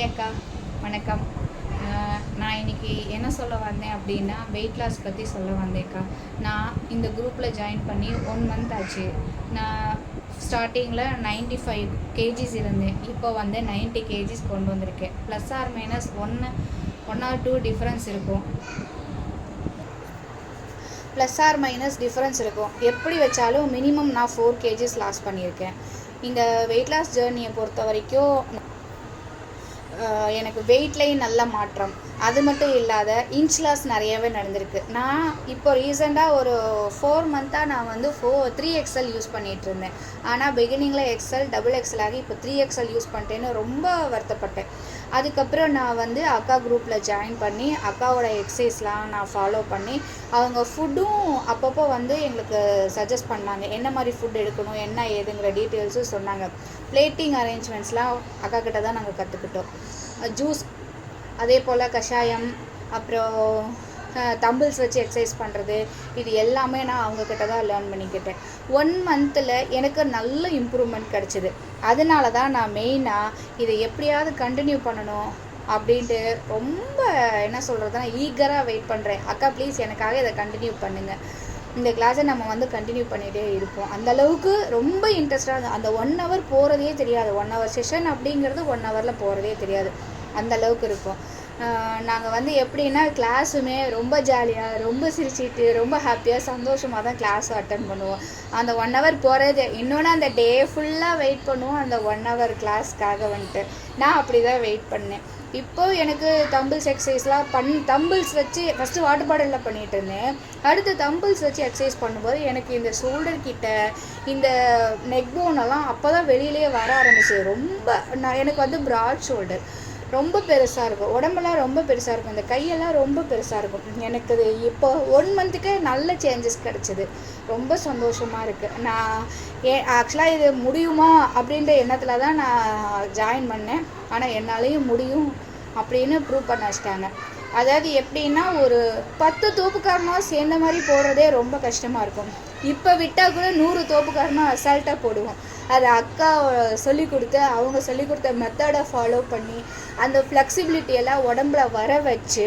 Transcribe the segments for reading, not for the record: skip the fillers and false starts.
Hi அக்கா, வணக்கம். நான் இன்றைக்கி என்ன சொல்ல வந்தேன் அப்படின்னா, வெயிட் லாஸ் பற்றி சொல்ல வந்தேன்க்கா. நான் இந்த குரூப்பில் ஜாயின் பண்ணி 1 மந்த் ஆச்சு. நான் ஸ்டார்டிங்கில் 95 கேஜிஸ் இருந்தேன். இப்போ வந்து 90 கேஜிஸ் கொண்டு வந்திருக்கேன். Plus or minus one or 2 difference இருக்கும். ப்ளஸ் ஆர் மைனஸ் டிஃப்ரென்ஸ் இருக்கும். எப்படி வச்சாலும் மினிமம் நான் 4 கேஜிஸ் லாஸ் பண்ணியிருக்கேன். இந்த வெயிட் லாஸ் ஜேர்னியை பொறுத்த வரைக்கும் எனக்கு வெயிட்லேயும் நல்ல மாற்றம். அது மட்டும் இல்லாத இன்ச் லாஸ் நிறையவே நடந்திருக்கு. நான் இப்போ ரீசெண்டாக ஒரு 4 மந்த்தாக நான் வந்து 3XL யூஸ் பண்ணிகிட்டு இருந்தேன். ஆனால் பிகினிங்கில் XL XXL ஆகி இப்போ 3XL யூஸ் பண்ணிட்டேன்னு ரொம்ப வருத்தப்பட்டேன். அதுக்கப்புறம் நான் வந்து அக்கா குரூப்பில் ஜாயின் பண்ணி அக்காவோட எக்ஸசைஸ்லாம் நான் ஃபாலோ பண்ணி அவங்க ஃபுட்டும் அப்பப்போ வந்து எங்களுக்கு சஜஸ்ட் பண்ணாங்க. என்ன மாதிரி ஃபுட் எடுக்கணும், என்ன ஏதுங்கிற டீட்டெயில்ஸும் சொன்னாங்க. பிளேட்டிங் அரேஞ்ச்மெண்ட்ஸ்லாம் அக்கா கிட்ட தான் நாங்கள் கற்றுக்கிட்டோம். ஜூஸ், அதே போல் கஷாயம், அப்புறம் தம்பிள்ஸ் வச்சு எக்ஸசைஸ் பண்ணுறது, இது எல்லாமே நான் அவங்கக்கிட்ட தான் லேர்ன் பண்ணிக்கிட்டேன். 1 மந்தில் எனக்கு நல்ல இம்ப்ரூவ்மெண்ட் கிடச்சிது. அதனால தான் நான் மெயினாக இதை எப்படியாவது கண்டினியூ பண்ணணும் அப்படின்ட்டு ரொம்ப என்ன சொல்கிறதுனா ஈகராக வெயிட் பண்ணுறேன். அக்கா ப்ளீஸ் எனக்காக இதை கண்டினியூ பண்ணுங்கள். இந்த கிளாஸை நம்ம வந்து கண்டினியூ பண்ணிகிட்டே இருப்போம். அந்தளவுக்கு ரொம்ப இன்ட்ரெஸ்டாக அந்த 1 hour போகிறதே தெரியாது. 1 hour செஷன் அப்படிங்கிறது 1 hourல போகிறதே தெரியாது. அந்தளவுக்கு இருக்கும். நாங்கள் வந்து எப்படின்னா கிளாஸுமே ரொம்ப ஜாலியாக, ரொம்ப சிரிச்சிட்டு, ரொம்ப ஹாப்பியாக, சந்தோஷமாக தான் கிளாஸ் அட்டன் பண்ணுவோம். அந்த 1 hour போகிறது, இன்னொன்று அந்த டே ஃபுல்லாக வெயிட் பண்ணுவோம் அந்த 1 hour கிளாஸ்க்காக வந்துட்டு. நான் அப்படி தான் வெயிட் பண்ணேன். இப்போது எனக்கு தம்பிள்ஸ் எக்ஸசைஸ்லாம் தம்பிள்ஸ் வச்சு ஃபஸ்ட்டு வாட்டர் பாட்டிலில் பண்ணிகிட்டு இருந்தேன். அடுத்து தம்பிள்ஸ் வச்சு எக்ஸசைஸ் பண்ணும்போது எனக்கு இந்த ஷோல்டர் கிட்ட, இந்த நெக் போனெல்லாம் அப்போ தான் வெளியிலே வர ஆரம்பிச்சு. எனக்கு வந்து ப்ராட் ஷோல்டர் ரொம்ப பெருசாக இருக்கும், உடம்பெல்லாம் ரொம்ப பெருசாக இருக்கும், இந்த கையெல்லாம் ரொம்ப பெருசாக இருக்கும். எனக்கு இது இப்போ 1 மந்த்துக்கு நல்ல சேஞ்சஸ் கிடச்சிது. ரொம்ப சந்தோஷமாக இருக்குது. நான் ஆக்சுவலாக இது முடியுமா அப்படின்ற எண்ணத்தில் தான் நான் ஜாயின் பண்ணேன். ஆனால் என்னாலேயும் முடியும் அப்படின்னு ப்ரூவ் பண்ண வச்சிட்டாங்க. அதாவது எப்படின்னா ஒரு 10 தோப்புக்காரனாக சேர்ந்த மாதிரி போடுறதே ரொம்ப கஷ்டமாக இருக்கும். இப்போ விட்டால் கூட 100 தோப்புக்காரனாக அசால்ட்டாக போடுவோம். அது அக்கா அவங்க சொல்லி கொடுத்த மெத்தடை ஃபாலோ பண்ணி அந்த ஃப்ளெக்சிபிலிட்டியெல்லாம் உடம்புல வர வச்சு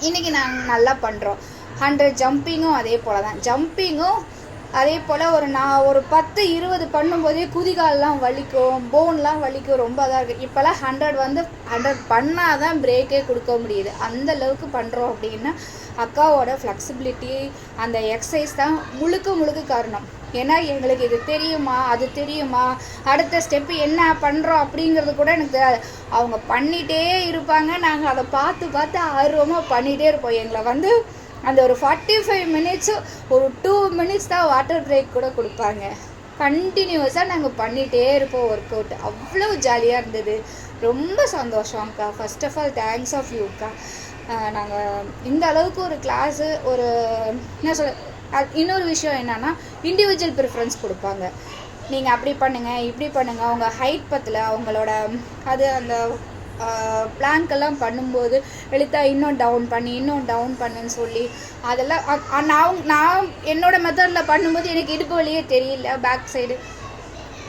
இன்றைக்கி நாங்கள் நல்லா பண்ணுறோம். 100 ஜம்பிங்கும் அதே போல் தான். ஜம்பிங்கும் அதே போல் நான் ஒரு 10-20 பண்ணும்போதே குதிகாலெலாம் வலிக்கும், போன்லாம் வலிக்கும், ரொம்ப இதாக இருக்குது. இப்போல்லாம் 100 பண்ணால் தான் பிரேக்கே கொடுக்க முடியுது. அந்தளவுக்கு பண்ணுறோம் அப்படின்னா அக்காவோட ஃப்ளெக்சிபிலிட்டி, அந்த எக்ஸசைஸ் தான் முழுக்க காரணம். ஏன்னா எங்களுக்கு இது தெரியுமா, அது தெரியுமா, அடுத்த ஸ்டெப்பு என்ன பண்ணுறோம் அப்படிங்கிறது கூட எனக்கு தெரியாது. அவங்க பண்ணிகிட்டே இருப்பாங்க, நாங்கள் அதை பார்த்து ஆர்வமாக பண்ணிகிட்டே இருப்போம். எங்களை வந்து அந்த ஒரு 45 மினிட்ஸு, ஒரு 2 மினிட்ஸ் தான் வாட்டர் பிரேக் கூட கொடுப்பாங்க. கண்டினியூஸாக நாங்கள் பண்ணிகிட்டே இருப்போம் ஒர்க் அவுட். அவ்வளோ ஜாலியாக இருந்தது. ரொம்ப சந்தோஷம்க்கா. First of all thanks of யூக்கா. நாங்கள் இந்த அளவுக்கு ஒரு கிளாஸு, ஒரு என்ன சொல்ல, இன்னொரு விஷயம் என்னென்னா இண்டிவிஜுவல் ப்ரிஃபரன்ஸ் கொடுப்பாங்க. நீங்கள் அப்படி பண்ணுங்கள், இப்படி பண்ணுங்கள், அவங்க ஹைட் பத்தில் அவங்களோட அது அந்த பிளாங்க்கெல்லாம் பண்ணும்போது எழுத்தா இன்னும் டவுன் பண்ணுன்னு சொல்லி அதெல்லாம் நான் என்னோடய மெத்தடில் பண்ணும்போது எனக்கு இடுப்பு வழியே தெரியல, பேக் சைடு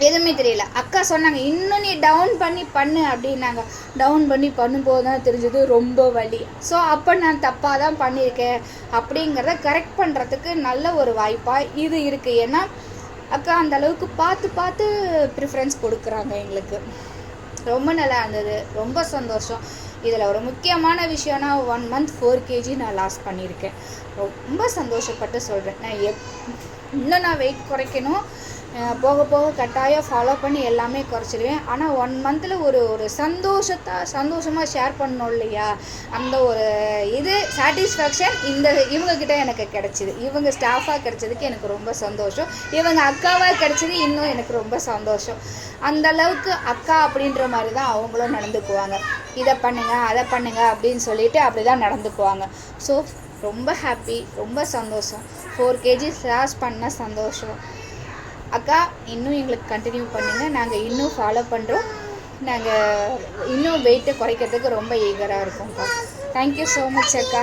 எதுவுமே தெரியல. அக்கா சொன்னாங்க இன்னும் நீ டவுன் பண்ணு அப்படின்னாங்க. டவுன் பண்ணி பண்ணும்போது தான் தெரிஞ்சது ரொம்ப வலி. ஸோ அப்போ நான் தப்பாக தான் பண்ணியிருக்கேன் அப்படிங்கிறத கரெக்ட் பண்ணுறதுக்கு நல்ல ஒரு வாய்ப்பாக இது இருக்குது. ஏன்னா அக்கா அந்தளவுக்கு பார்த்து ப்ரிஃபரன்ஸ் கொடுக்குறாங்க எங்களுக்கு. ரொம்ப நல்லா இருந்தது. ரொம்ப சந்தோஷம். இதில் ஒரு முக்கியமான விஷயம்னா 1 மந்த் 4 kg நான் லாஸ் பண்ணியிருக்கேன். ரொம்ப சந்தோஷப்பட்டு சொல்கிறேன். இன்னும் நான் வெயிட் குறைக்கணும். போக கட்டாயம் ஃபாலோ பண்ணி எல்லாமே குறைச்சிடுவேன். ஆனால் 1 மந்தில் ஒரு சந்தோஷமாக ஷேர் பண்ணணும் இல்லையா, அந்த ஒரு சாட்டிஸ்ஃபேக்ஷன் இவங்கக்கிட்ட எனக்கு கிடச்சிது. இவங்க ஸ்டாஃபாக கிடச்சதுக்கு எனக்கு ரொம்ப சந்தோஷம். இவங்க அக்காவாக கிடச்சது இன்னும் எனக்கு ரொம்ப சந்தோஷம். அந்தளவுக்கு அக்கா அப்படின்ற மாதிரி தான் அவங்களும் நடந்துக்குவாங்க. இதை பண்ணுங்கள், அதை பண்ணுங்கள் அப்படின்னு சொல்லிட்டு அப்படி தான் நடந்துக்குவாங்க. ஸோ ரொம்ப ஹாப்பி, ரொம்ப சந்தோஷம். 4 kg லாஸ் பண்ண சந்தோஷம். அக்கா இன்னும் எங்களுக்கு கண்டினியூ பண்ணுங்கள். நாங்கள் இன்னும் ஃபாலோ பண்ணுறோம். நாங்கள் இன்னும் வெயிட்டை குறைக்கிறதுக்கு ரொம்ப ஈகராக இருக்கோம்க்கா. தேங்க்யூ ஸோ மச் அக்கா.